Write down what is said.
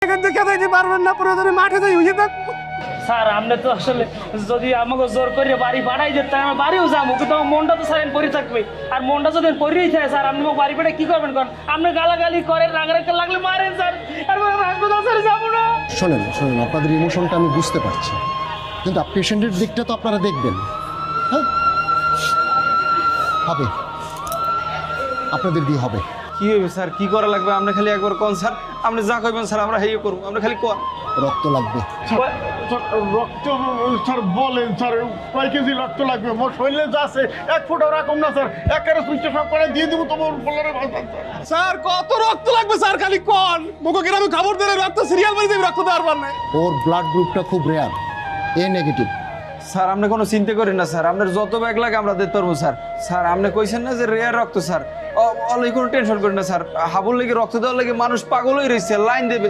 থেকে দেখে দিতে পারবেন না, প্রয়োজনে মাঠে যাই হয়ে থাকবো। স্যার আপনি তো আসলে যদি আমাকে জোর করে বাড়ি পাঠাই যেত তাহলে আমি বাড়িও যাবো, কিন্তু আমার মনটা তো স্যার পরি থাকবে। আর মনটা যদি পরিই থাকে স্যার, আপনি বাড়ি পেটে কি করবেন? কারণ আপনি গালাগালি করেন, রাগারাগি লাগলে মারেন স্যার, আর হাসপাতাল স্যার যাবো না। শোনেন শোনেন, আপনাদের ইমোশনটা আমি বুঝতে পারছি, কিন্তু পেশেন্টের দিকটা তো আপনারা দেখবেন। হ্যাঁ, হবে, আপনাদের দিয়ে হবে। কি হবে স্যার? কি করা লাগবে? আপনি খালি একবার কোন স্যার, আপনি যা কইবেন স্যার আমরা হেই করব, আপনি খালি কোন। রক্ত লাগবে। রক্ত স্যার বলেন স্যার, কয় কেজি রক্ত লাগবে? মোর শরীরে যা আছে 1 ফুটও রাখুন না স্যার, একেবারে সুইচটা সব করে দিয়ে দিব তোমার বলারে ভাষা। স্যার কত রক্ত লাগবে স্যার খালি কোন? মুখো গ্রামে খবর দিলে রক্ত সিরিয়াল বাড়ি দেবে, রক্ত দেওয়ার পার নাই। ওর ব্লাড গ্রুপটা খুব রেয়ার, এ নেগেটিভ। স্যার আপনি কোনো চিন্তা করেন না স্যার, আপনার যত ব্যাগ লাগে আমরা দিতে পারবো স্যার। স্যার আপনি কইছেন না যে রেয়ার রক্ত স্যার, অলরেডি কোনো টেনশন করেন না স্যার। হাবুর লেগে রক্ত দেওয়ার লেগে মানুষ পাগল হয়ে রয়েছে, লাইন দেবে।